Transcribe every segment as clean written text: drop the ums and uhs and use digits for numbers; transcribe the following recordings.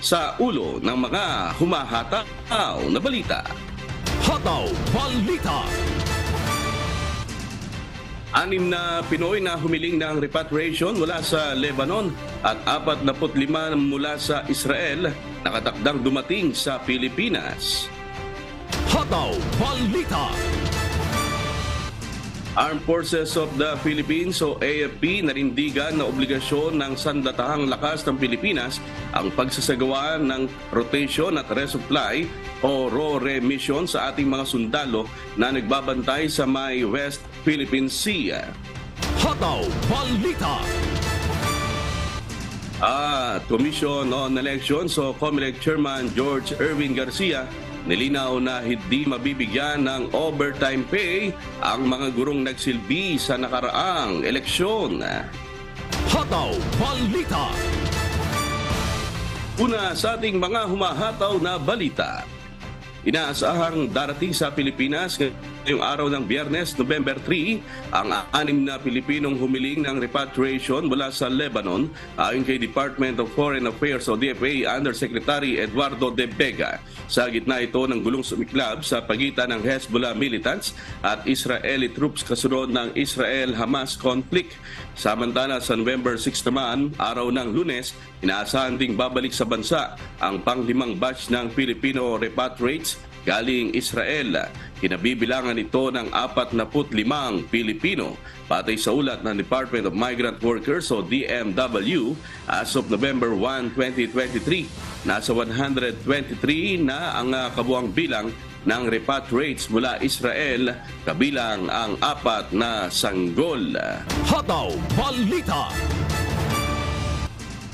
sa ulo ng mga humahataw na balita. Hataw Balita. 6 na Pinoy na humiling ng repatriation mula sa Lebanon at 45 mula sa Israel nakatakdang dumating sa Pilipinas. Hataw Balita. Armed Forces of the Philippines o AFP nanindigan na obligasyon ng Sandatahang Lakas ng Pilipinas ang pagsasagawa ng rotation at resupply o RORE mission sa ating mga sundalo na nagbabantay sa may West Philippine Sea. Hataw Balita. Commission on Elections o COMELEC Chairman George Erwin Garcia nilinaw na hindi mabibigyan ng overtime pay ang mga gurong nagsilbi sa nakaraang eleksyon. Hataw Balita. Una sa ating mga humahataw na balita. Inaasahang darating sa Pilipinas ngayong araw ng Biyernes, November 3, ang 6 na Pilipinong humiling ng repatriation mula sa Lebanon ayon kay Department of Foreign Affairs o DFA Undersecretary Eduardo De Vega. Sa gitna ito ng gulong sumiklab sa pagitan ng Hezbollah militants at Israeli troops kasunod ng Israel-Hamas conflict. Samantala sa November 6 naman, araw ng Lunes, inaasahan ding babalik sa bansa ang pang-5 batch ng Filipino repatriates galing Israel. Kinabibilangan ito ng 45 Pilipino. Batay sa ulat ng Department of Migrant Workers o DMW, as of November 1, 2023, nasa 123 na ang kabuang bilang ng repatriates mula Israel, kabilang ang 4 na sanggol. Hataw Balita.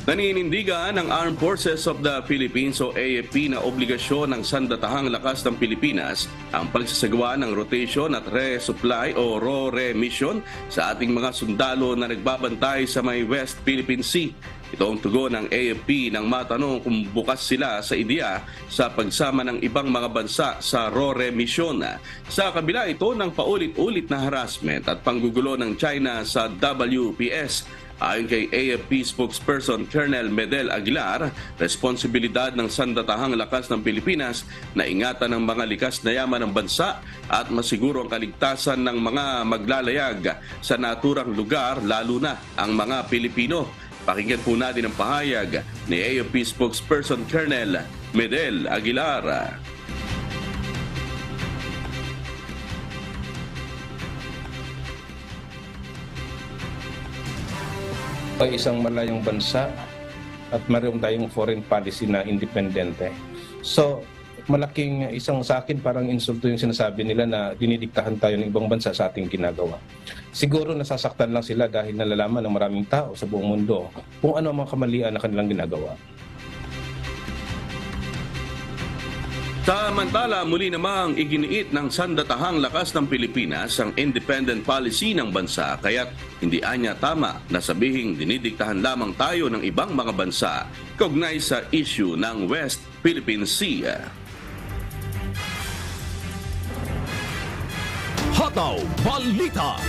Naninindigan ng Armed Forces of the Philippines o AFP na obligasyon ng Sandatahang Lakas ng Pilipinas ang pagsasagawa ng rotation at resupply o RORE mission sa ating mga sundalo na nagbabantay sa may West Philippine Sea. Ito ang tugon ng AFP nang matanong kung bukas sila sa ideya sa pagsama ng ibang mga bansa sa RORE mission. Sa kabila ito ng paulit-ulit na harassment at panggugulo ng China sa WPS. Ayon kay AFP spokesperson Colonel Medel Aguilar, responsibilidad ng Sandatahang Lakas ng Pilipinas na ingatan ng mga likas na yaman ng bansa at masiguro ang kaligtasan ng mga maglalayag sa naturang lugar, lalo na ang mga Pilipino. Pakinggan po natin ang pahayag ni AFP spokesperson Colonel Medel Aguilar. Ay isang malayong bansa at mayroon tayong foreign policy na independente. So, malaking isang sa akin parang insulto yung sinasabi nila na dinidiktahan tayo ng ibang bansa sa ating ginagawa. Siguro nasasaktan lang sila dahil nalalaman ng maraming tao sa buong mundo kung ano ang mga kamalian na kanilang ginagawa. Samantala, muli namang iginiit ng Sandatahang Lakas ng Pilipinas ang independent policy ng bansa, kaya't hindi anya tama na sabihing dinidiktahan lamang tayo ng ibang mga bansa kaugnay sa issue ng West Philippine Sea. Hataw Balita.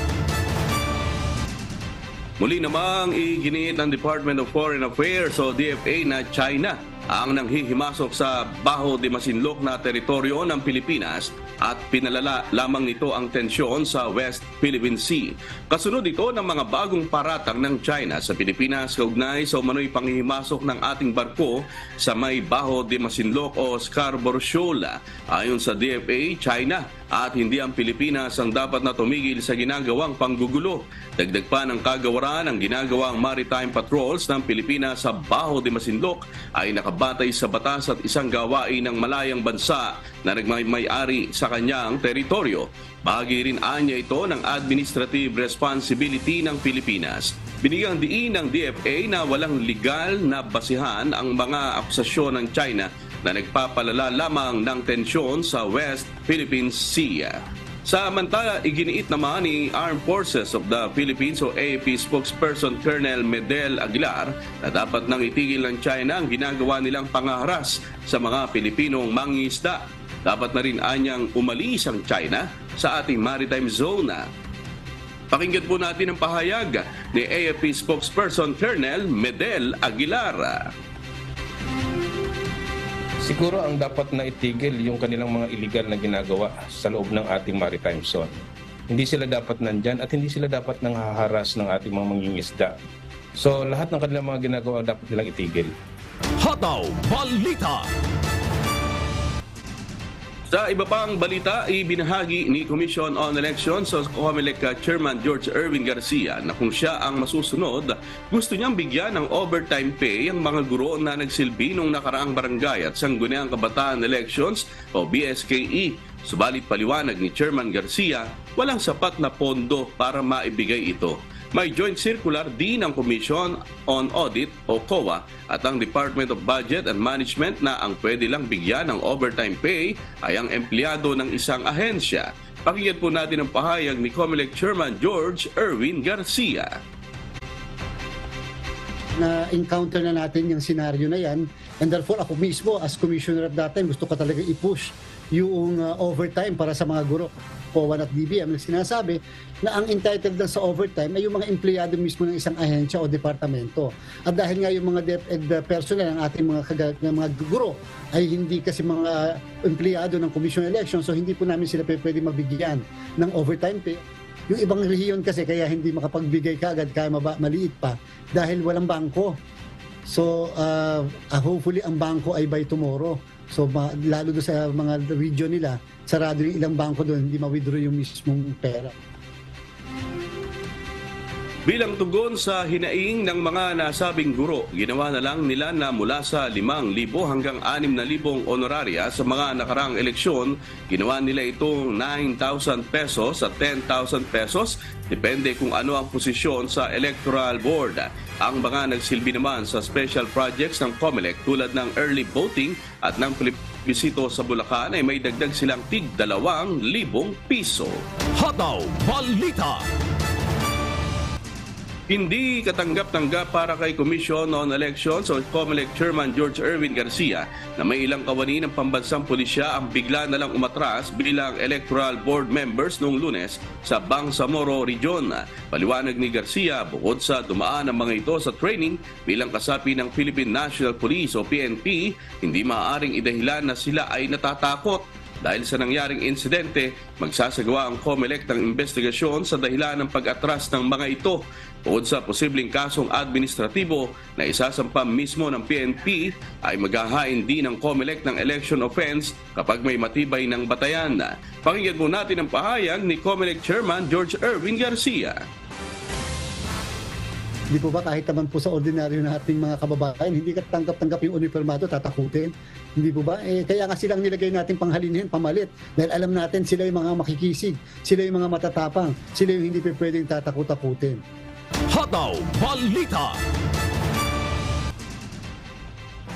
Muli namang iginiit ng Department of Foreign Affairs o DFA na China ang nanghihimasok sa Baho de Masinloc na teritoryo ng Pilipinas at pinalala lamang nito ang tensyon sa West Philippine Sea. Kasunod ito ng mga bagong paratang ng China sa Pilipinas kaugnay sa umano'y panghihimasok ng ating barko sa may Baho de Masinloc o Scarborough Shoal. Ayon sa DFA, China at hindi ang Pilipinas ang dapat na tumigil sa ginagawang panggugulo. Dagdag pa ng kagawaran ang ginagawang maritime patrols ng Pilipinas sa Baho de Masinloc ay nakabatay sa batas at isang gawain ng malayang bansa na nagmay-ari sa kanyang teritoryo. Bahagi rin anya ito ng administrative responsibility ng Pilipinas. Binigyang diin ng DFA na walang legal na basihan ang mga akusasyon ng China na nagpapalala lamang ng tensyon sa West Philippine Sea. Samantala, iginiit naman ni Armed Forces of the Philippines o AFP spokesperson Colonel Medel Aguilar na dapat nang itigil ng China ang ginagawa nilang pangaharas sa mga Pilipinong mangingisda. Dapat na rin anyang umalis ang China sa ating maritime zone. Pakinggan po natin ang pahayag ni AFP spokesperson Colonel Medel Aguilar. Siguro ang dapat na itigil yung kanilang mga illegal na ginagawa sa loob ng ating maritime zone. Hindi sila dapat nandyan at hindi sila dapat nang haharas ng ating mga mangingisda. So lahat ng kanilang mga ginagawa dapat nilang itigil. Hataw Balita. Sa iba pang balita, ibinahagi ni Commission on Elections o COMELEC Chairman George Erwin Garcia na kung siya ang masusunod, gusto niyang bigyan ng overtime pay ang mga guro na nagsilbi nung nakaraang barangay at Sangguniang Kabataan Elections o BSKE. Subalit paliwanag ni Chairman Garcia, walang sapat na pondo para maibigay ito. May joint circular din ang Commission on Audit o COA at ang Department of Budget and Management na ang pwede lang bigyan ng overtime pay ay ang empleyado ng isang ahensya. Pakinggan po natin ang pahayag ni COMELEC Chairman George Erwin Garcia. Na-encounter na natin yung scenario na yan, and therefore ako mismo as commissioner at that time gusto ko talaga i-push yung overtime para sa mga guro. COA at DBM na sinasabi na ang entitled lang sa overtime ay yung mga empleyado mismo ng isang ahensya o departamento. At dahil nga yung mga DepEd personnel ng ating mga guro ay hindi kasi mga empleyado ng Commission on Elections, so hindi po namin sila pwede mabigyan ng overtime pay. Yung ibang rehiyon kasi kaya hindi makapagbigay kaagad kaya maliit pa dahil walang bangko. So hopefully ang bangko ay by tomorrow. So lalo doon sa mga region nila, sarado yung ilang bangko doon, hindi ma-withdraw yung mismong pera. Bilang tugon sa hinaing ng mga nasabing guro, ginawa na lang nila na mula sa 5,000 hanggang 6,000 honoraria sa mga nakarang eleksyon, ginawa nila itong 9,000 pesos at 10,000 pesos, depende kung ano ang posisyon sa Electoral Board. Ang mga nagsilbi naman sa special projects ng COMELEC tulad ng early voting at ng plebisito sa Bulacan ay may dagdag silang tig 2,000 piso. Hataw Balita. Hindi katanggap-tanggap para kay Commission on Elections o COMELEC Chairman George Erwin Garcia na may ilang kawani ng pambansang pulisya ang bigla na lang umatras bilang Electoral Board members noong Lunes sa Bangsamoro Region. Paliwanag ni Garcia, bukod sa dumaan ang mga ito sa training bilang kasapi ng Philippine National Police o PNP, hindi maaaring idahilan na sila ay natatakot. Dahil sa nangyaring insidente, magsasagawa ang COMELEC ng investigasyon sa dahilan ng pag-atras ng mga ito. Bukod sa posibleng kasong administratibo na isasampa mismo ng PNP, ay maghahain din ng COMELEC ng election offense kapag may matibay ng batayan. Pakinggan po natin ang pahayag ni COMELEC Chairman George Erwin Garcia. Hindi po ba kahit naman po sa ordinaryo nating mga kababayan, hindi katanggap-tanggap yung uniformado, tatakutin? Hindi po ba? Kaya nga silang nilagay natin panghalinin, pamalit. Dahil alam natin sila yung mga makikisig, sila yung mga matatapang, sila yung hindi pwedeng tatakot-takutin. Hataw Balita.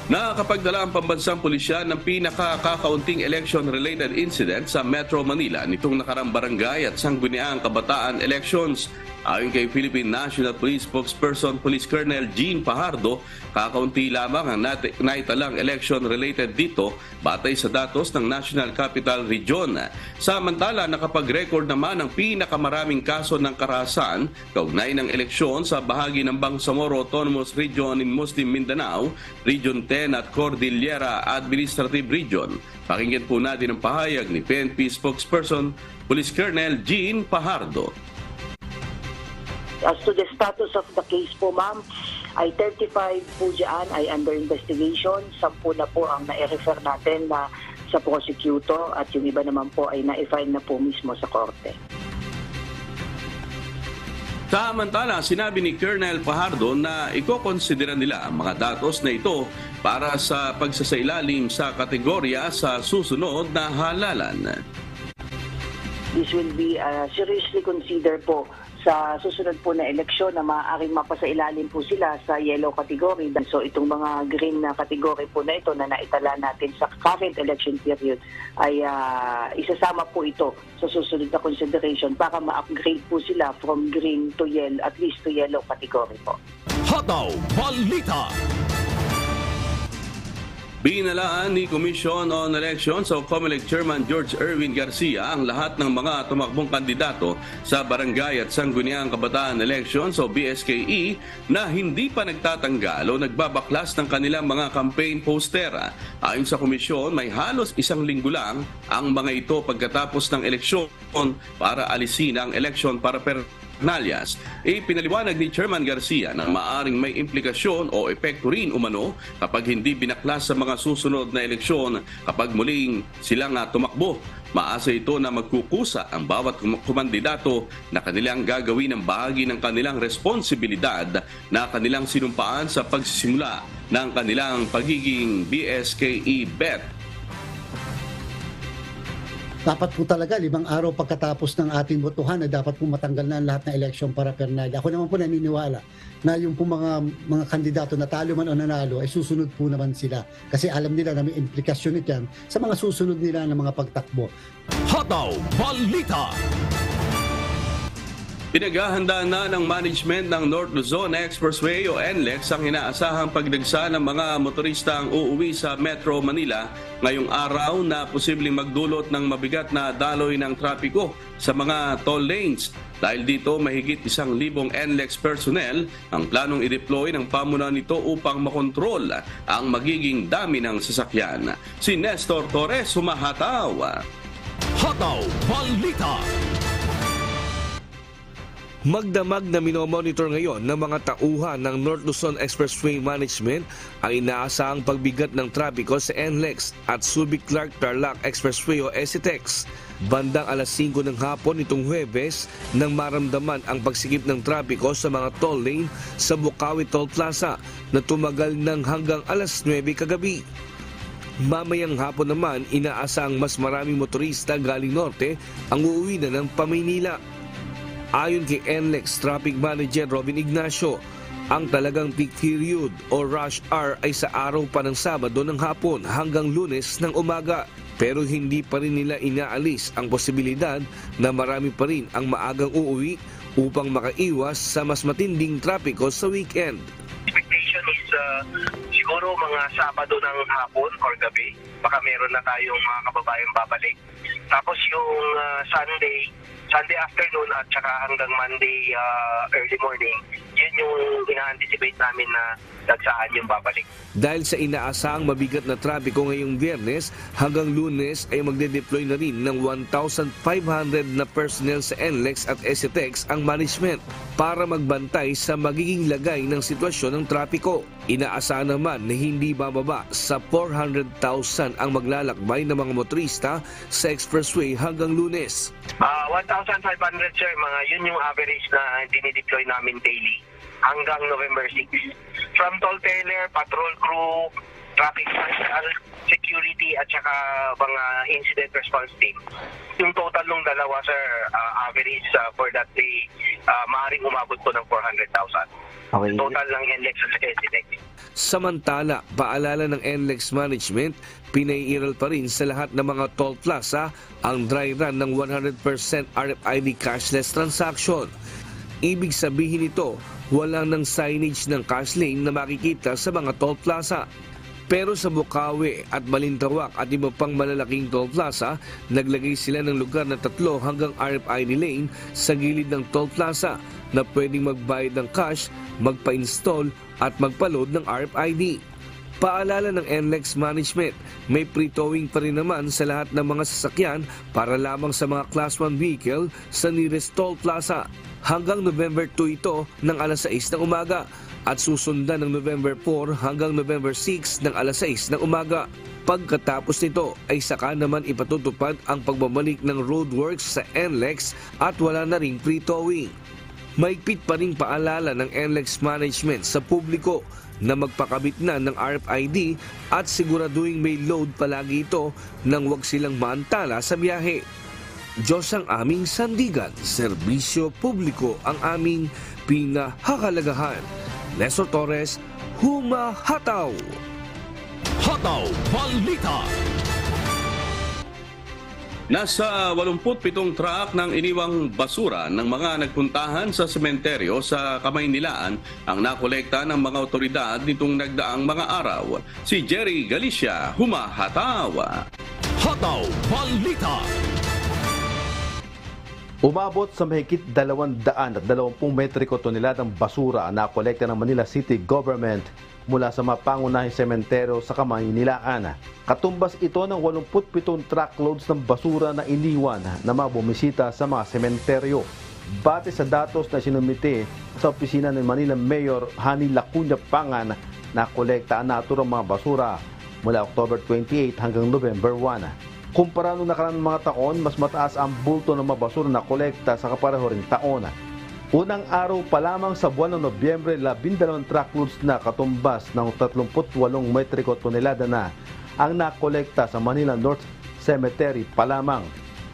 Nakakapagdala ang pambansang pulisya ng pinakakakaunting election-related incident sa Metro Manila nitong nakarang barangay at Sangguniang Kabataan Elections. Ayon kay Philippine National Police Spokesperson Police Colonel Jean Pajardo, kakaunti lamang ang naitalang election-related dito batay sa datos ng National Capital Region. Samantala, nakapag-record naman ang pinakamaraming kaso ng karahasan kaugnay ng eleksyon sa bahagi ng Bangsamoro Autonomous Region in Muslim Mindanao, Region 10 at Cordillera Administrative Region. Pakinggan po natin ang pahayag ni PNP Spokesperson Police Colonel Jean Pajardo. As to the status of the case po, ma'am, ay 35 po dyan ay under investigation. 10 na po ang na-refer natin na sa prosecutor at yung iba naman po ay na-file na po mismo sa korte. Samantala, sinabi ni Colonel Pajardo na ikokonsidera nila ang mga datos na ito para sa pagsasailalim sa kategorya sa susunod na halalan. This will be seriously considered po sa susunod po na eleksyon na maaaring mapasailalim po sila sa yellow category. So itong mga green na category po na ito na naitala natin sa current election period ay isasama po ito sa susunod na consideration para ma-upgrade po sila from green to yellow, at least to yellow category po. Hataw Balita. Binalaan ni Commission on Elections o COMELEC Chairman George Erwin Garcia ang lahat ng mga tumakbong kandidato sa Barangay at Sangguniang Kabataan Elections o BSKE na hindi pa nagtatanggal o nagbabaklas ng kanilang mga campaign poster. Ayon sa komisyon, may halos isang linggo lang ang mga ito pagkatapos ng eleksyon para alisin ang eleksyon para Nalias. Pinaliwanag ni Chairman Garcia na maaring may implikasyon o epekto rin umano kapag hindi binaklas sa mga susunod na eleksyon kapag muling silang tumakbo. Maasa ito na magkukusa ang bawat kumandidato na kanilang gagawin ng bahagi ng kanilang responsibilidad na kanilang sinumpaan sa pagsisimula ng kanilang pagiging BSKE bet. Dapat po talaga 5 araw pagkatapos ng ating botohan na dapat po matanggal na ang lahat ng eleksyon para Pernalya. Ako naman po naniniwala na yung po mga kandidato na talo man o nanalo ay susunod po naman sila. Kasi alam nila na may implikasyon ito yan sa mga susunod nila ng mga pagtakbo. Hataw Balita. Pinaghahanda na ng management ng North Luzon Expressway o NLEX ang inaasahang pagdagsa ng mga motoristang uuwi sa Metro Manila ngayong araw na posibleng magdulot ng mabigat na daloy ng trapiko sa mga toll lanes. Dahil dito, mahigit 1,000 NLEX personnel ang planong i-deploy ng pamunuan nito upang makontrol ang magiging dami ng sasakyan. Si Nestor Torres humahataw. Hataw Balita. Magdamag na minomonitor ngayon ng mga tauhan ng North Luzon Expressway Management ang inaasahang pagbigat ng trapiko sa NLEX at Subic-Clark-Tarlac Expressway o SCTEX. Bandang alas 5 ng hapon nitong Huwebes nang maramdaman ang pagsikip ng trapiko sa mga toll lane sa Bukawi Toll Plaza na tumagal ng hanggang alas 9 kagabi. Mamayang hapon naman, inaasahang mas maraming motorista galing norte ang uuwi na ng Pamaynila. Ayon kay NLEX Traffic Manager Robin Ignacio, ang talagang peak period o rush hour ay sa araw pa ng Sabado ng hapon hanggang Lunes ng umaga. Pero hindi pa rin nila inaalis ang posibilidad na marami pa rin ang maagang uuwi upang makaiwas sa mas matinding trapiko sa weekend. Expectation is siguro mga Sabado ng hapon or gabi, baka meron na tayong mga kababayang babalik. Tapos yung Sunday afternoon at saka hanggang Monday early morning, yun yung ina-anticipate namin na dagsaan yung babalik. Dahil sa inaasahang mabigat na trapiko ngayong Biyernes, hanggang Lunes ay magde-deploy na rin ng 1,500 na personnel sa NLEX at SCTEX ang management para magbantay sa magiging lagay ng sitwasyon ng trapiko. Inaasahan naman na hindi bababa sa 400,000 ang maglalakbay ng mga motorista sa expressway hanggang Lunes. 1,500 sir, yun yung average na dinideploy namin daily hanggang November 6. From toll teller, patrol crew, traffic marshal, security at saka mga incident response team. Yung total ng dalawa sir, average for that day, maaaring umabot po ng 400,000. Okay. Total ng NLEX at SCTEX. Samantala, paalala ng NLEX Management, pinaiiral pa rin sa lahat ng mga toll plaza ang dry run ng 100% RFID cashless transaction. Ibig sabihin nito, walang ng signage ng cash lane na makikita sa mga toll plaza. Pero sa Bukawi at Balintawak at iba pang malalaking toll plaza, naglagay sila ng lugar na 3 hanggang RFID lane sa gilid ng toll plaza na pwedeng magbayad ng cash, magpa-install at magpa-load ng RFID. Paalala ng NLEX Management, may pre-towing pa rin naman sa lahat ng mga sasakyan para lamang sa mga Class 1 vehicle sa nearest toll plaza. Hanggang November 2 ito ng alas 6 ng umaga at susundan ng November 4 hanggang November 6 ng alas 6 ng umaga. Pagkatapos nito ay saka naman ipatutupad ang pagbabalik ng roadworks sa NLEX at wala na ring pre-towing. Maigpit pa ring paalala ng NLEX Management sa publiko na magpakabit na ng RFID at siguraduhin may load palagi ito nang wag silang maantala sa biyahe. Diyos ang aming sandigan, serbisyo publiko ang aming pinahahalagahan. Nestor Torres, humahataw! Hataw Balita. Nasa 87 truck ng iniwang basura ng mga nagpuntahan sa sementeryo sa Kamaynilaan ang nakolekta ng mga otoridad nitong nagdaang mga araw. Si Jerry Galicia, humahataw. Hataw Balita. Umabot sa mahigit 220 metriko toneladang basura ang nakolekta ng Manila City Government mula sa mga pangunahing sementeryo sa Kamaynilaan. Katumbas ito ng 87 truckloads ng basura na iniwan na mga bumisita sa mga sementeryo. Base sa datos na sinumite sa opisina ng Manila Mayor Hani Lacuna Pangan, nakolekta ang naturang mga basura mula October 28 hanggang November 1. Kumpara noong nakaraang mga taon, mas mataas ang bulto ng mga basura na kolekta sa kapareho ring taon. Unang araw pa lamang sa buwan ng Nobyembre, 12 truckloads na katumbas ng 38 metriko tonelada na ang nakolekta sa Manila North Cemetery pa lamang.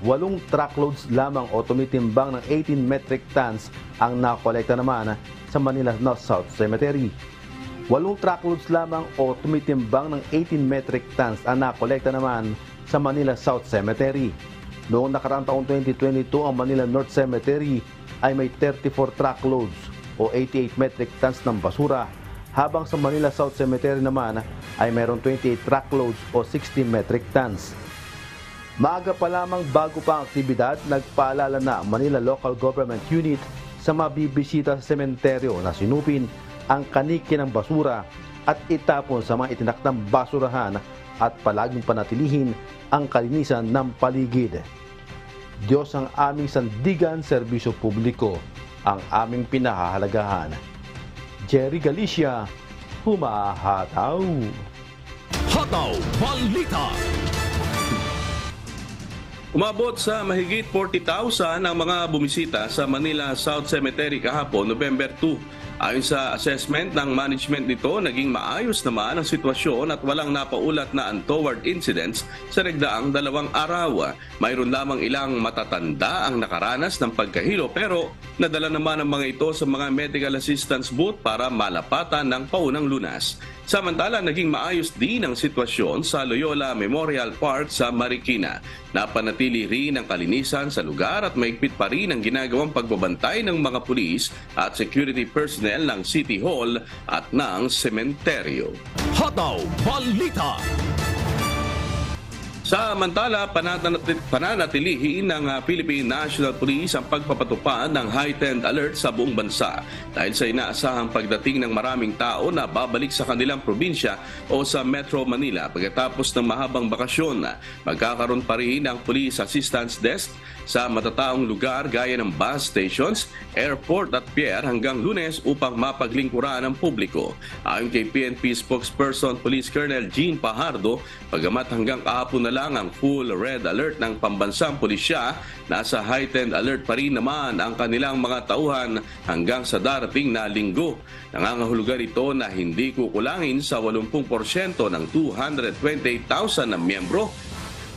8 truckloads lamang o tumitimbang ng 18 metric tons ang nakolekta naman sa Manila North South Cemetery. 8 truckloads lamang o tumitimbang ng 18 metric tons ang nakolekta naman sa Manila South Cemetery. Noong nakaraang taong 2022, ang Manila North Cemetery ay may 34 truckloads o 88 metric tons ng basura, habang sa Manila South Cemetery naman ay mayroong 28 truckloads o 60 metric tons. Maaga pa lamang bago pa ang aktibidad, nagpaalala na ang Manila Local Government Unit sa mabibisita sa sementeryo na sinupin ang kaniki ng basura at itapon sa mga itinakdang basurahan at palaging panatilihin ang kalinisan ng paligid. Diyos ang aming sandigan, serbisyo publiko ang aming pinahahalagahan. Jerry Galicia, humahataw. Hataw Balita. Umabot sa mahigit 40,000 ang mga bumisita sa Manila South Cemetery kahapon, November 2. Ayon sa assessment ng management nito, naging maayos naman ang sitwasyon at walang napaulat na untoward incidents sa nagdaang 2 araw. Mayroon lamang ilang matatanda ang nakaranas ng pagkahilo, pero nadala naman ang mga ito sa mga medical assistance booth para malapatan ng paunang lunas. Samantala, naging maayos din ang sitwasyon sa Loyola Memorial Park sa Marikina. Napanatili rin ang kalinisan sa lugar at maigpit pa rin ang ginagawang pagbabantay ng mga pulis at security personnel ng City Hall at ng sementeryo. Hataw Balita. Samantala, pananatilihin ng Philippine National Police ang pagpapatupad ng heightened alert sa buong bansa dahil sa inaasahang pagdating ng maraming tao na babalik sa kanilang probinsya o sa Metro Manila pagkatapos ng mahabang bakasyon. Magkakaroon pa rin ang Police Assistance Desk sa matataong lugar gaya ng bus stations, airport at pier hanggang Lunes upang mapaglingkuran ng publiko. Ayon kay PNP spokesperson Police Colonel Jean Pajardo, pagamat hanggang kahapon na lang ang full red alert ng pambansang pulisya, nasa heightened alert pa rin naman ang kanilang mga tauhan hanggang sa darating na linggo. Nangangahulugan ito na hindi kukulangin sa 80% ng 228,000 na miyembro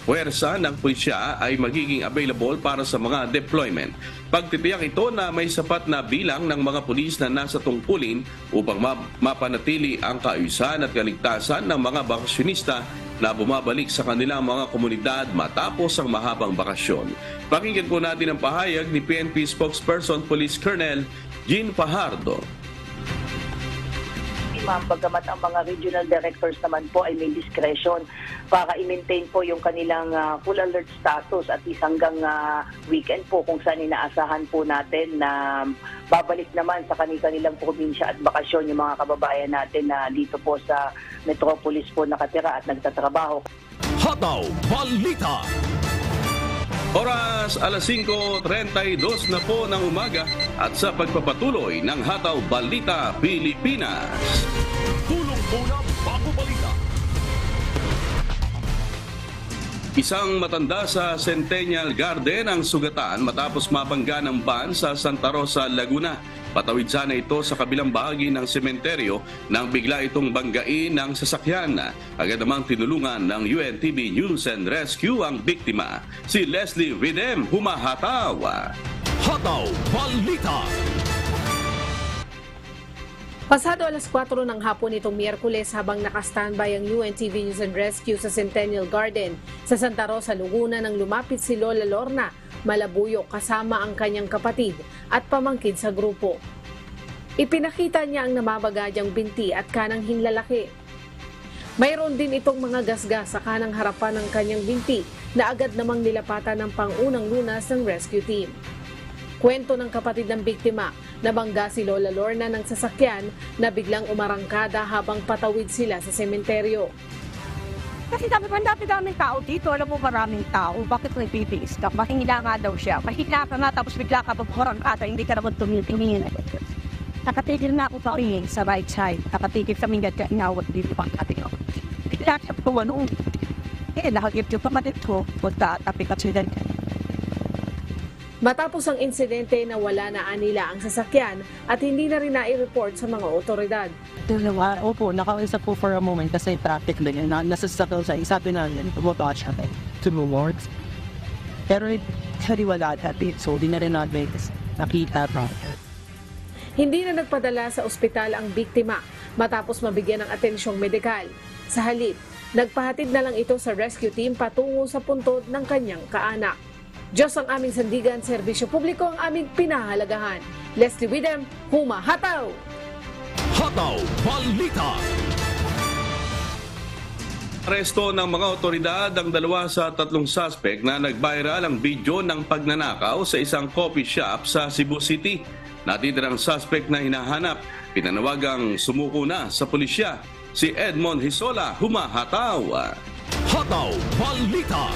puwersa ng pulisya ay magiging available para sa mga deployment. Pagtitiyak ito na may sapat na bilang ng mga pulis na nasa tungkulin upang mapanatili ang kaayusan at kaligtasan ng mga bakasyonista na bumabalik sa kanilang mga komunidad matapos ang mahabang bakasyon. Pakinggan po natin ang pahayag ni PNP spokesperson Police Colonel Jean Pajardo. Bagamat ang mga regional directors naman po ay may discretion para i-maintain po yung kanilang full alert status at least hanggang weekend po kung saan inaasahan po natin na babalik naman sa kanilang probinsya at bakasyon yung mga kababayan natin na dito po sa Metropolis po nakatira at nagtatrabaho. Hataw Balita. Oras alas 5:32 na po ng umaga at sa pagpapatuloy ng Hataw Balita Pilipinas. Tulong muna bago balita. Isang matanda sa Centennial Garden ang sugatan matapos mabangga ng van sa Santa Rosa, Laguna. Patawid sana ito sa kabilang bahagi ng sementeryo nang bigla itong banggain ng sasakyan. Agad namang tinulungan ng UNTV News and Rescue ang biktima. Si Leslie Ridem, humahataw. Hataw Balita. Pasado alas 4 ng hapon nitong Miyerkules habang nakastandby ang UNTV News and Rescue sa Centennial Garden sa Santa Rosa, Laguna nang lumapit si Lola Lorna Malabuyo kasama ang kanyang kapatid at pamangkin sa grupo. Ipinakita niya ang namabagadyang binti at kanang hinlalaki. Mayroon din itong mga gasgas sa kanang harapan ng kanyang binti na agad namang nilapatan ng pangunang lunas ng rescue team. Kwento ng kapatid ng biktima, nabangga si Lola Lorna ng sasakyan na biglang umarangkada habang patawid sila sa sementeryo. Kasi sabi ko, ang dami-daming tao dito. Alam mo, maraming tao. Bakit nagpipis ka? Mahingila nga daw siya. Mahingila ka nga, tapos bigla ka pagkorangkada, hindi ka naman tumitingin. Nakatigil na ako sa right side. Nakatigil kami inawat dito pang ating ako. Bigla siya po, nakagip yung pamatid ko. Punta, tapi ka sila. Matapos ang insidente na wala na anila ang sasakyan at hindi na rin na-report sa mga otoridad. Opo, nakausap po for a moment kasi traffic din yun. Nasa sakal siya, isabi namin, tumoto siya to move forward. Pero wala dati, so di na rin natin nakita pa. Hindi na nagpadala sa ospital ang biktima matapos mabigyan ng atensyong medikal. Sa halip, nagpahatid na lang ito sa rescue team patungo sa puntod ng kanyang kaanak. Diyos ang aming sandigan, serbisyo publiko ang aming pinahalagahan. Leslie Widem, Huma Hataw! Hataw Balita! Aresto ng mga otoridad ang 2 sa 3 suspect na nag-viral ang video ng pagnanakaw sa isang coffee shop sa Cebu City. Natitirang suspect na hinahanap, pinanawagang sumuko na sa pulisya. Si Edmond Hisola, Huma Hataw! Hataw Balita!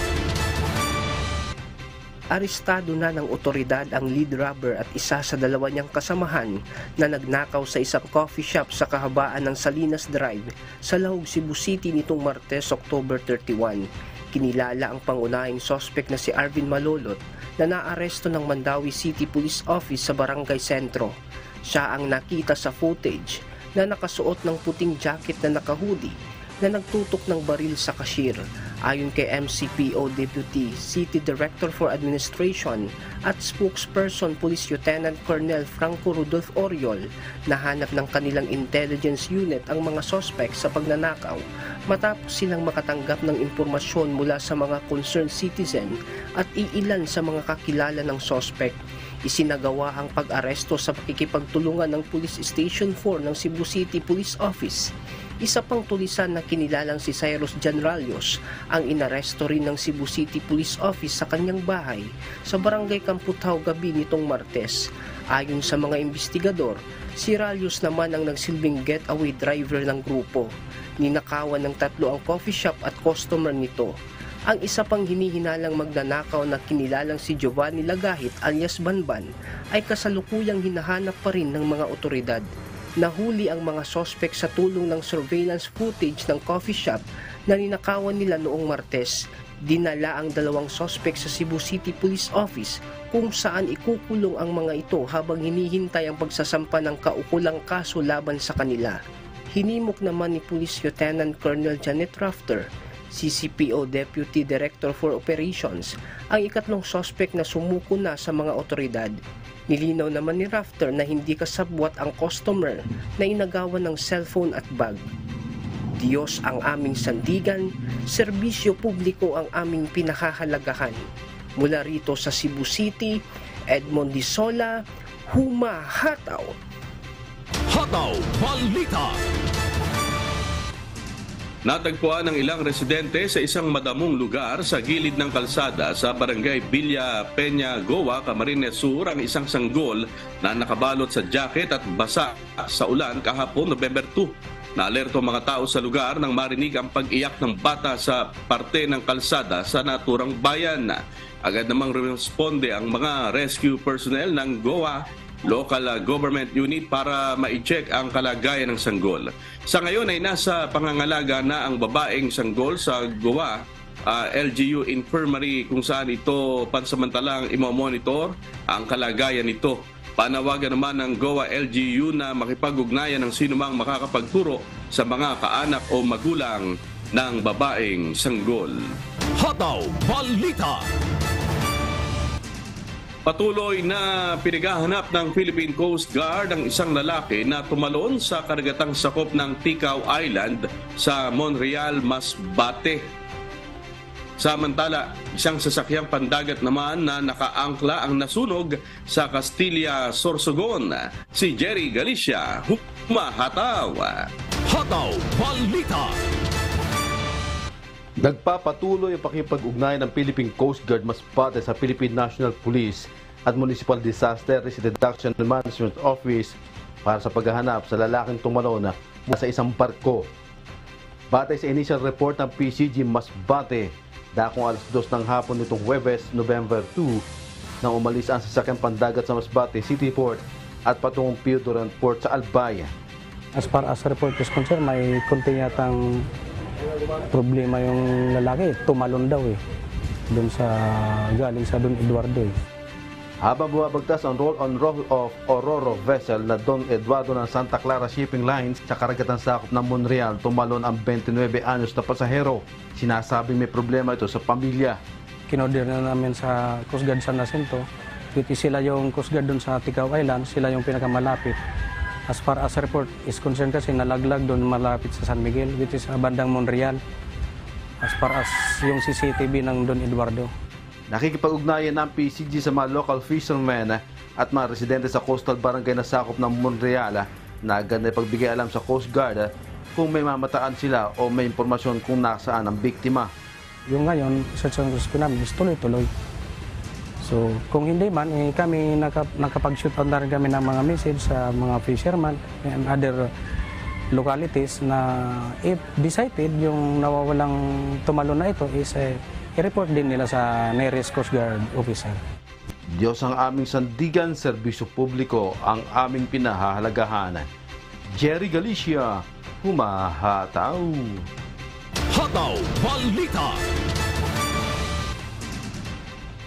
Arestado na ng otoridad ang lead robber at isa sa 2 niyang kasamahan na nagnakaw sa isang coffee shop sa kahabaan ng Salinas Drive sa Lahog, Cebu City nitong Martes, October 31. Kinilala ang pangunahing suspect na si Arvin Malolot na naaresto ng Mandawi City Police Office sa Barangay Sentro. Siya ang nakita sa footage na nakasuot ng puting jacket na nakahoodie na nagtutok ng baril sa cashier. Ayon kay MCPO Deputy City Director for Administration at spokesperson Police Lieutenant Colonel Franco Rudolph Oriol, nahanap ng kanilang intelligence unit ang mga suspect sa pagnanakaw matapos silang makatanggap ng impormasyon mula sa mga concerned citizen at iilan sa mga kakilala ng suspect. Isinagawa ang pag-aresto sa pakikipagtulungan ng Police Station 4 ng Cebu City Police Office. Isa pang tulisan na kinilalang si Cyrus Janralios ang inaresto rin ng Cebu City Police Office sa kanyang bahay sa Barangay Kamputaw gabi nitong Martes. Ayon sa mga investigador, si Ralios naman ang nagsilbing getaway driver ng grupo. Ninakawan ng 3 ang coffee shop at customer nito. Ang isa pang hinihinalang magnanakaw na kinilalang si Giovanni Lagahit alias Banban ay kasalukuyang hinahanap pa rin ng mga otoridad. Nahuli ang mga sospek sa tulong ng surveillance footage ng coffee shop na ninakawan nila noong Martes. Dinala ang 2 sospek sa Cebu City Police Office kung saan ikukulong ang mga ito habang hinihintay ang pagsasampa ng kaukulang kaso laban sa kanila. Hinimok naman ni Police Lieutenant Colonel Janet Rafter, CCPO Deputy Director for Operations, ang 3 sospek na sumuko na sa mga otoridad. Nilinaw naman ni Rafter na hindi kasabwat ang customer na inagawan ng cellphone at bag. Diyos ang aming sandigan, serbisyo publiko ang aming pinahahalagahan. Mula rito sa Cebu City, Edmond Disola, Huma Hataw! Hataw Balita! Natagpuan ng ilang residente sa isang madamong lugar sa gilid ng kalsada sa barangay Villa Peña, Goa, Camarines Sur ang isang sanggol na nakabalot sa jacket at basa sa ulan kahapon November 2. Naalerto ang mga tao sa lugar nang marinig ang pag-iyak ng bata sa parte ng kalsada sa naturang bayan. Agad namang responde ang mga rescue personnel ng Goa Local Government Unit para ma-check ang kalagayan ng sanggol. Sa ngayon ay nasa pangangalaga na ang babaeng sanggol sa Goa LGU Infirmary kung saan ito pansamantalang imomonitor ang kalagayan nito. Panawagan naman ng Goa LGU na makipag-ugnayan ng sinumang makakapagturo sa mga kaanak o magulang ng babaeng sanggol. Hataw Balita! Patuloy na pinaghahanap ng Philippine Coast Guard ang isang lalaki na tumalon sa karagatang sakop ng Ticao Island sa Monreal, Masbate. Samantala, isang sasakyang pandagat naman na nakaangkla ang nasunog sa Castilla, Sorsogon. Si Jerry Galicia, humahataw. Hataw Balita. Nagpapatuloy ang pakipag-ugnayan ng Philippine Coast Guard Masbate sa Philippine National Police at Municipal Disaster Risk Reduction and Management Office para sa paghahanap sa lalaking tumalon mula sa isang barko. Batay sa initial report ng PCG Masbate, dakong alas 2 ng hapon nitong Huwebes, November 2, nang umalis ang sasakyang pandagat sa Masbate City Port at patungong Piodoran Port sa Albay. As far as report is concerned, may konti yatang problema yung lalaki, tumalon daw doon sa galing sa Don Eduardo Habang bumabagtas ang roll-on-roll of Ororo vessel na Don Eduardo ng Santa Clara Shipping Lines sa karagatan sakop ng Monreal, tumalon ang 29 anyos na pasahero. Sinasabing may problema ito sa pamilya. Kinorder na namin sa Coast Guard San Jacinto, sila yung Coast Guard doon sa Ticao Island, sila yung pinakamalapit. As far as report is concerned kasi nalaglag doon malapit sa San Miguel, which is bandang Monreal. As far as yung CCTV ng Don Eduardo. Nakikipag-ugnayan ng PCG sa mga local fishermen at mga residente sa coastal barangay na sakop ng Monreal na agad na pagbigay alam sa Coast Guard kung may mamataan sila o may impormasyon kung nasaan ang biktima. Yung ngayon, search and rescue namin is tuloy-tuloy. So, kung hindi man, kami nakapag-shoot out na rin kami ng mga message sa mga fishermen and other localities na if decided yung nawawalang tumalon na ito is i-report din nila sa nearest Coast Guard officer. Diyos ang aming sandigan, serbisyo publiko ang aming pinahahalagahan. Jerry Galicia, humahataw. Hataw Balita.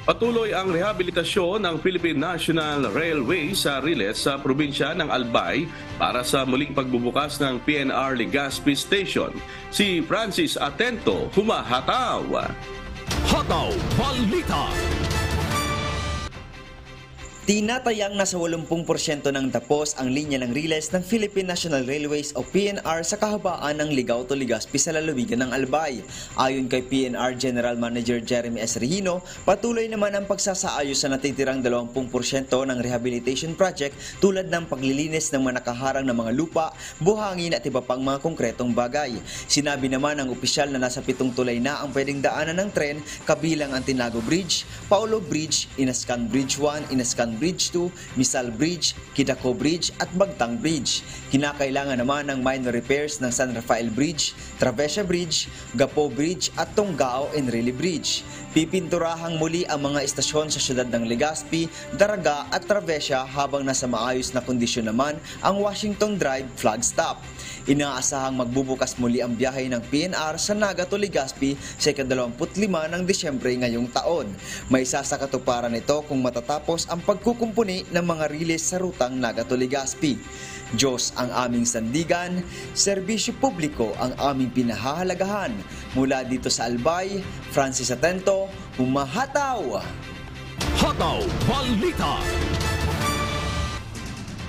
Patuloy ang rehabilitasyon ng Philippine National Railway sa Riles sa probinsya ng Albay para sa muling pagbubukas ng PNR Legazpi Station. Si Francis Atento, humahataw. Hataw Balita. Tinatayang nasa 80% ng tapos ang linya ng Riles ng Philippine National Railways o PNR sa kahabaan ng Ligao to Legazpi sa lalawigan ng Albay. Ayon kay PNR General Manager Jeremy S. Regino, patuloy naman ang pagsasaayos sa natitirang 20% ng rehabilitation project tulad ng paglilinis ng mga nakaharang na mga lupa, buhangin at iba pang mga konkretong bagay. Sinabi naman ng opisyal na nasa 7 tulay na ang pwedeng daanan ng tren, kabilang ang Tinago Bridge, Paulo Bridge, Inascan Bridge 1, Inascan Bridge 2, Misal Bridge, Kidako Bridge at Bagtang Bridge. Kinakailangan naman ng minor repairs ng San Rafael Bridge, Travesia Bridge, Gapo Bridge at Tunggao Enrile Bridge. Pipinturahang muli ang mga istasyon sa siyudad ng Legazpi, Daraga at Travesia habang nasa maayos na kondisyon naman ang Washington Drive flag stop. Inaasahang magbubukas muli ang biyahe ng PNR sa Naga to Legazpi sa ika-25 ng Disyembre ngayong taon. May isa sa katuparan nito kung matatapos ang pagkukumpuni ng mga riles sa rutang Naga to Legazpi. Diyos ang aming sandigan, serbisyo publiko ang aming pinahahalagahan. Mula dito sa Albay, Francis Atento, humahataw! Hataw Balita.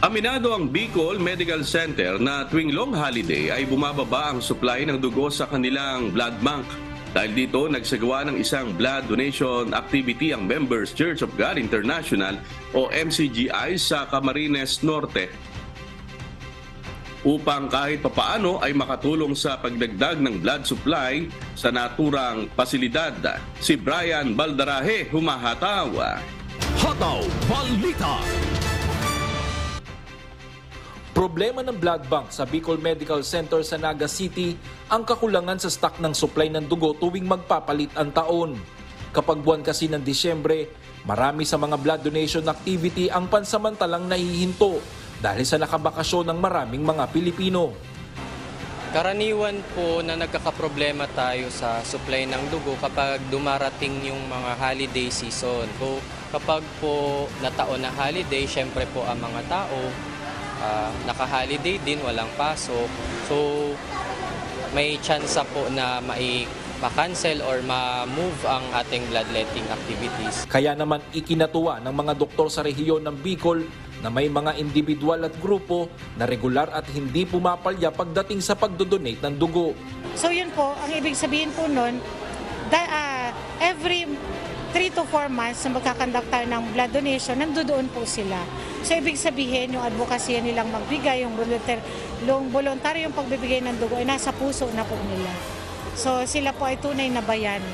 Aminado ang Bicol Medical Center na tuwing long holiday ay bumababa ang supply ng dugo sa kanilang blood bank. Dahil dito, nagsagawa ng isang blood donation activity ang Members Church of God International o MCGI sa Camarines Norte. Upang kahit papaano ay makatulong sa pagdagdag ng blood supply sa naturang pasilidad. Si Brian Baldarahe, humahataw. Hataw Balita. Problema ng blood bank sa Bicol Medical Center sa Naga City ang kakulangan sa stock ng supply ng dugo tuwing magpapalit ang taon. Kapag buwan kasi ng Disyembre, marami sa mga blood donation activity ang pansamantalang nahihinto dahil sa nakabakasyon ng maraming mga Pilipino. Karaniwan po na nagkakaproblema tayo sa supply ng dugo kapag dumarating yung mga holiday season. So, kapag po nataon na holiday, syempre po ang mga tao naka-holiday din, walang pasok. So, may chance po na ma-cancel or ma-move ang ating bloodletting activities. Kaya naman ikinatuwa ng mga doktor sa rehiyon ng Bicol na may mga individual at grupo na regular at hindi pumapalya pagdating sa pagdodonate ng dugo. So yun po, ang ibig sabihin po nun, every 3 to 4 months na magkakandak tayo ng blood donation, nandoon po sila. So ibig sabihin, yung advocacy nilang magbigay, yung voluntaryong pagbibigay ng dugo ay nasa puso na po nila. So sila po ay tunay na bayani.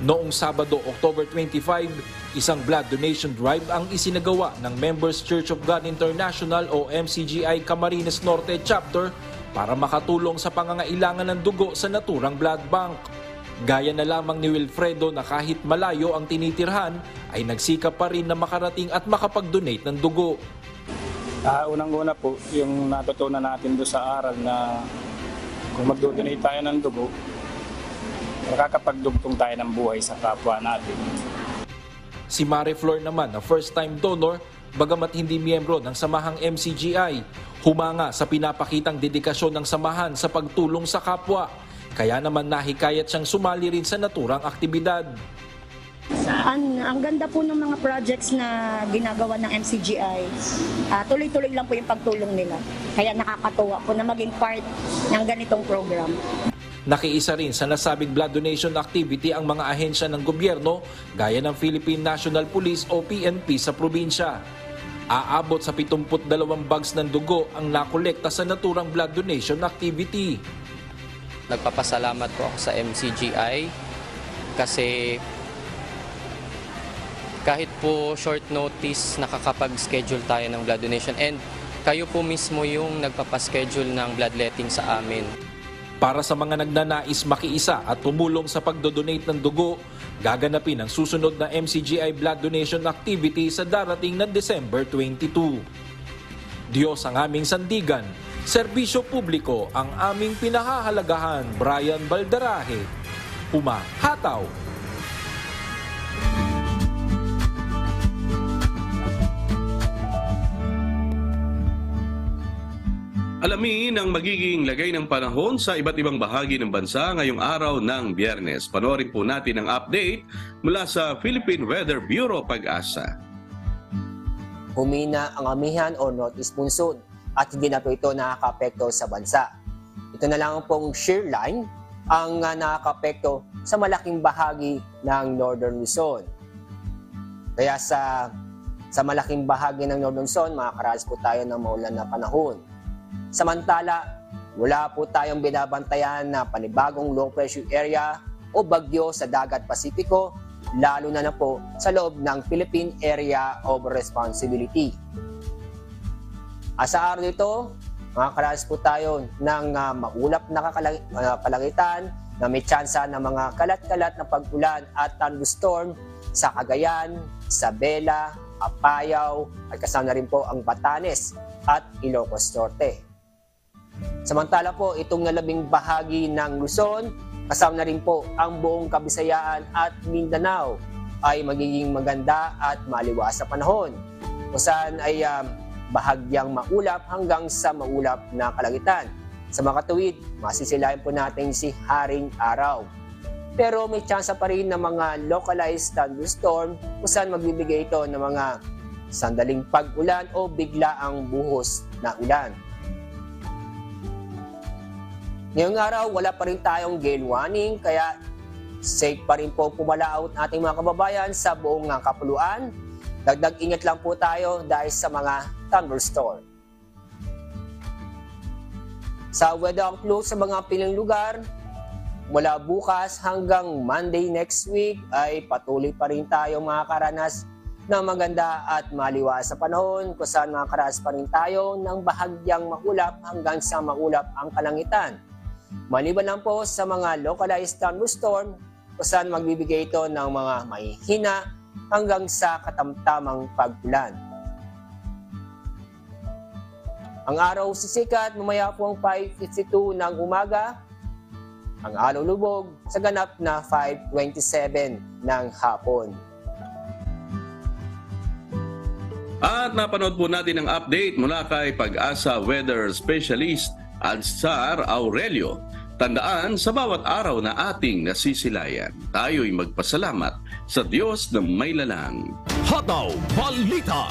Noong Sabado, October 25, isang blood donation drive ang isinagawa ng Members Church of God International o MCGI Camarines Norte Chapter para makatulong sa pangangailangan ng dugo sa naturang blood bank. Gaya na lamang ni Wilfredo na kahit malayo ang tinitirhan, ay nagsikap pa rin na makarating at makapag-donate ng dugo. Unang-una po, yung natutunan natin doon sa aral na kung mag-donate tayo ng dugo, makakapagdugtong tayo ng buhay sa kapwa natin. Si Mare Flor naman na first-time donor, bagamat hindi miyembro ng samahang MCGI, humanga sa pinapakitang dedikasyon ng samahan sa pagtulong sa kapwa. Kaya naman nahikayat siyang sumali rin sa naturang aktibidad. Ang ganda po ng mga projects na ginagawa ng MCGI. Tuloy-tuloy lang po yung pagtulong nila. Kaya nakakatuwa po na maging part ng ganitong program. Nakiisa rin sa nasabing blood donation activity ang mga ahensya ng gobyerno gaya ng Philippine National Police o PNP sa probinsya. Aabot sa 72 bags ng dugo ang nakolekta sa naturang blood donation activity. Nagpapasalamat po ako sa MCGI kasi kahit po short notice nakakapag-schedule tayo ng blood donation and kayo po mismo yung nagpapaschedule ng bloodletting sa amin. Para sa mga nagnanais makiisa at tumulong sa pagdodonate ng dugo, gaganapin ang susunod na MCGI blood donation activity sa darating na December 22. Diyos ang aming sandigan, serbisyo publiko ang aming pinahahalagahan. Brian Baldarahe, Humahataw. Alamin ang magiging lagay ng panahon sa iba't ibang bahagi ng bansa ngayong araw ng Biyernes. Panoorin po natin ang update mula sa Philippine Weather Bureau Pag-asa. Humina ang amihan o northeast monsoon at hindi na po ito nakaka-apekto sa bansa. Ito na lang pong shear line ang nakaka-apekto sa malaking bahagi ng northern Luzon. Kaya sa malaking bahagi ng northern Luzon, makakaranas po tayo ng maulan na panahon. Samantala, wala po tayong binabantayan na panibagong low pressure area o bagyo sa dagat Pasipiko, lalo na po sa loob ng Philippine Area of Responsibility. Sa araw nito, makakaranas po tayo ng maulap na kalangitan na may tsansa ng mga kalat-kalat na pag-ulan at thunderstorm sa Cagayan, Isabela, Apayao at kasama na rin po ang Batanes at Ilocos Norte. Samantala po, itong nalabing bahagi ng Luzon, kasama na rin po ang buong Kabisayaan at Mindanao ay magiging maganda at maliwas sa panahon. Kung saan ay bahagyang maulap hanggang sa maulap na kalangitan. Sa mga katuwid, masisilayan po natin si Haring Araw. Pero may tsansa pa rin ng mga localized thunderstorm kung saan magbibigay ito ng mga sandaling pag-ulan o bigla ang buhos na ulan. Ngayong araw, wala pa rin tayong gale warning, kaya safe pa rin po pumalaot ating mga kababayan sa buong kapuluan. Dagdag ingat lang po tayo dahil sa mga thunderstorm. Sa weather outlook sa mga piling lugar, mula bukas hanggang Monday next week ay patuloy pa rin tayo makakaranas ng maganda at maliwas sa panahon kung saan makakaranas pa rin tayo ng bahagyang maulap hanggang sa maulap ang kalangitan. Maliban lang po sa mga localized thunderstorm kung saan magbibigay ito ng mga mahihina hanggang sa katamtamang pag-ulan. Ang araw sisikat mamaya po ang 5:52 ng umaga. Ang araw lubog sa ganap na 5:27 ng hapon. At napanood po natin ang update mula kay Pag-asa Weather Specialist Alzar Aurelio. Tandaan, sa bawat araw na ating nasisilayan, tayo'y magpasalamat sa Diyos na may lalang. Hataw Balita.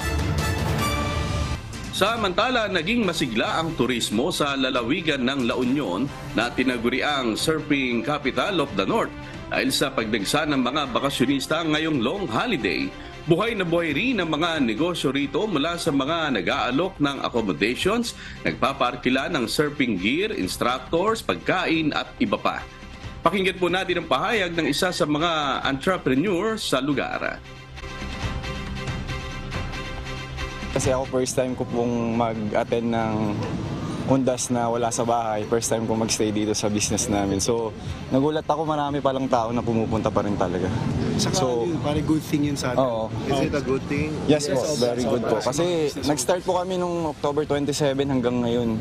Samantala, naging masigla ang turismo sa lalawigan ng La Union na tinaguriang Surfing Capital of the North dahil sa pagdagsa ng mga bakasyonista ngayong long holiday. Buhay na buhay rin ang mga negosyo rito mula sa mga nag-aalok ng accommodations, nagpaparkila ng surfing gear, instructors, pagkain at iba pa. Pakinggan po natin ang pahayag ng isa sa mga entrepreneur sa lugar. Kasi ako first time ko pong mag-attend ng Undas na wala sa bahay. First time ko magstay dito sa business namin. So, nagulat ako, marami palang tao na pumupunta pa rin talaga. So, parang good thing yun sa atin. Oo. Is it a good thing? Yes po, very good po. Kasi nag-start po kami nung October 27 hanggang ngayon.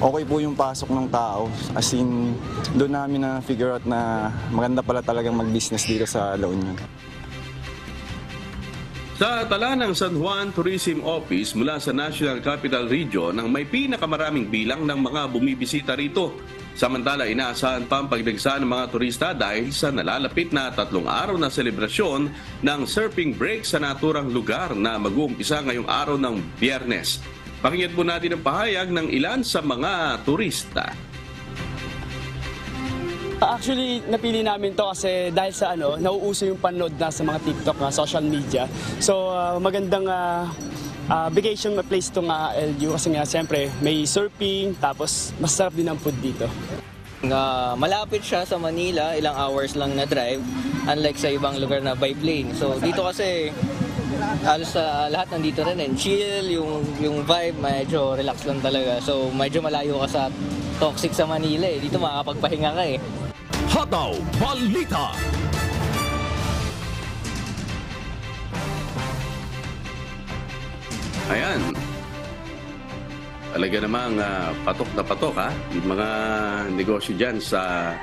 Okay po yung pasok ng tao. As in, doon namin na-figure out na maganda pala talagang mag-business dito sa La Union. Sa tala ng San Juan Tourism Office mula sa National Capital Region ang may pinakamaraming bilang ng mga bumibisita rito. Samantala, inaasahan pa ang pagdagsa ng mga turista dahil sa nalalapit na 3 araw na selebrasyon ng surfing break sa naturang lugar na mag-uumpisa ngayong araw ng Biyernes. Pakinggan po natin ang pahayag ng ilan sa mga turista. Actually, napili namin to kasi dahil sa nauuso yung panood na sa mga TikTok na social media. So, magandang vacation place itong LU kasi nga siyempre may surfing tapos masarap din ang food dito. Malapit siya sa Manila, ilang hours lang na drive, unlike sa ibang lugar na by plane. So, dito kasi halos lahat nandito rin and chill, yung vibe medyo relax lang talaga. So, medyo malayo ka sa toxic sa Manila eh. Dito makakapagpahinga ka eh. Hataw Balita. Ayan. Talaga namang patok na patok yung mga negosyo dyan sa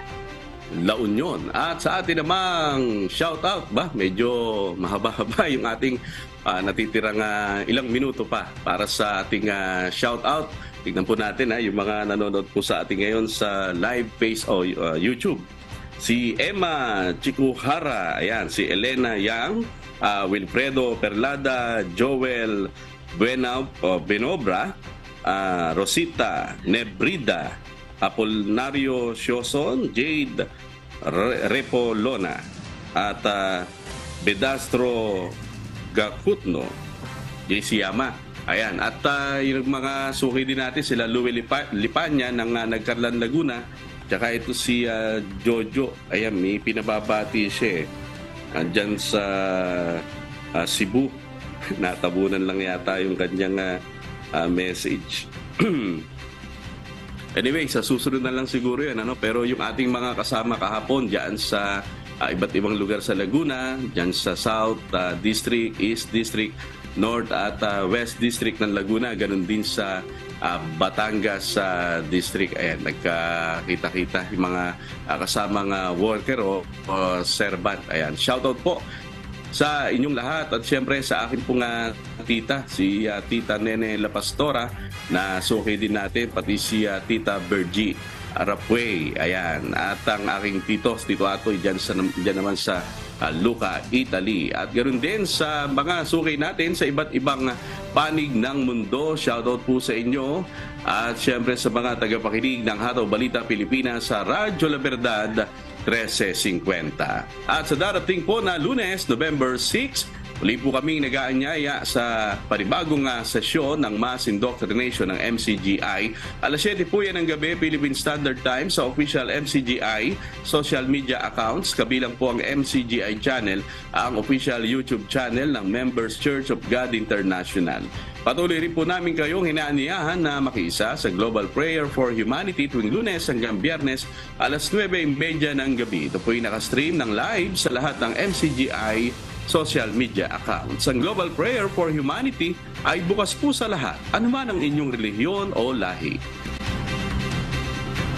La Union. At sa atin namang shoutout ba? Medyo mahaba-haba yung ating natitirang ilang minuto pa para sa ating shoutout. Tignan po natin yung mga nanonood po sa ating ngayon sa live face o YouTube. Si Emma Chikuhara, ayan, si Elena Yang, Wilfredo Perlada, Joel Benobra, Rosita Nebrida, Apolinario Sioson, Jade Repolona, at Bedastro Gakutno, JC Yama. Ayan, at yung mga suki din natin, sila Louie Lipanya ng Nagcarlan, Laguna. Tsaka ito si Jojo. Ayan, may pinababati siya andyan sa Cebu. Natabunan lang yata yung kanyang message. Anyway, sa susunod na lang siguro yan. Pero yung ating mga kasama kahapon dyan sa iba't ibang lugar sa Laguna, dyan sa South District, East District, North at West District ng Laguna, ganun din sa Batangas District. Ayan, nagkakita-kita yung mga kasamang worker o servant. Ayan, shoutout po sa inyong lahat at siyempre sa akin pong tita, si Tita Nene La Pastora na suki din natin, pati si Tita Bergie Arapway. Ayan, at ang aking Tito Atoy dyan naman sa Lucca, Italy. At ganoon din sa mga suki natin sa iba't ibang panig ng mundo. Shoutout po sa inyo. At syempre sa mga tagapakinig ng Hataw Balita Pilipinas sa Radyo La Verdad 1350. At sa darating po na Lunes, November 6, muli po kaming nag-aanyaya sa panibagong sesyon ng Mass Indoctrination ng MCGI. Alas 7 po yan ng gabi, Philippine Standard Time sa official MCGI social media accounts. Kabilang po ang MCGI channel, ang official YouTube channel ng Members Church of God International. Patuloy rin po namin kayong hinaaniyahan na makiisa sa Global Prayer for Humanity tuwing Lunes hanggang Biyernes alas 9:30 ng gabi. Ito po yung nakastream ng live sa lahat ng MCGI social media accounts. Ang Global Prayer for Humanity ay bukas po sa lahat, anuman ang inyong relihiyon o lahi.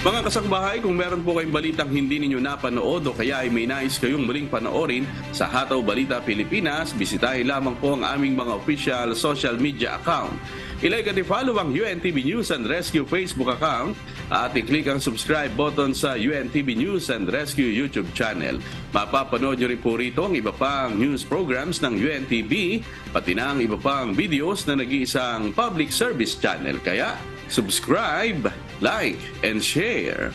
Mga kasangbahay, kung meron po kayong balitang hindi ninyo napanood o kaya ay may nais kayong muling panoorin sa Hataw Balita Pilipinas, bisitahin lamang po ang aming mga official social media account. I-like at i-follow ang UNTV News and Rescue Facebook account at i-click ang subscribe button sa UNTV News and Rescue YouTube channel. Mapapanood nyo rin po rito ang iba pang news programs ng UNTV, pati na ang iba pang videos na nag-iisang public service channel. Kaya, subscribe, like, and share.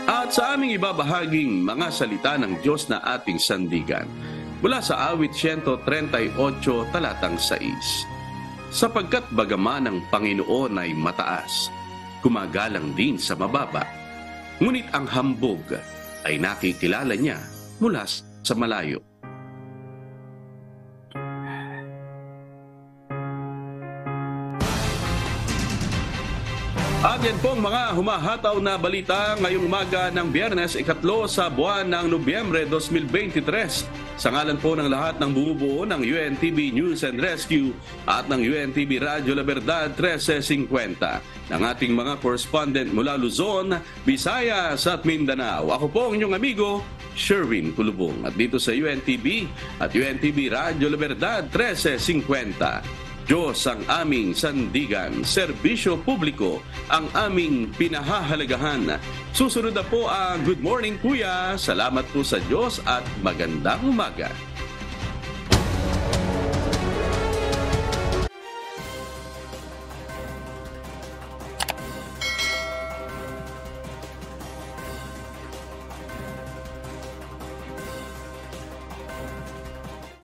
At sa aming ibabahaging mga salita ng Diyos na ating sandigan, mula sa awit 138 talatang 6. Sapagkat bagaman ang Panginoon ay mataas, gumagalang din sa mababa, ngunit ang hambog ay nakikilala niya mula sa malayo. At yan pong mga humahataw na balita ngayong umaga ng Biyernes, 3 sa buwan ng Nobyembre 2023. Sa ngalan po ng lahat ng bumubuo ng UNTV News and Rescue at ng UNTV Radyo La Verdad 1350, ng ating mga correspondent mula Luzon, Visayas at Mindanao. Ako po ang inyong amigo, Sherwin Kulubong. At dito sa UNTV at UNTV Radyo La Verdad 1350, Diyos ang aming sandigan, serbisyo publiko ang aming pinahahalagahan. Susunod na po ang Good Morning Kuya. Salamat po sa Diyos at magandang umaga.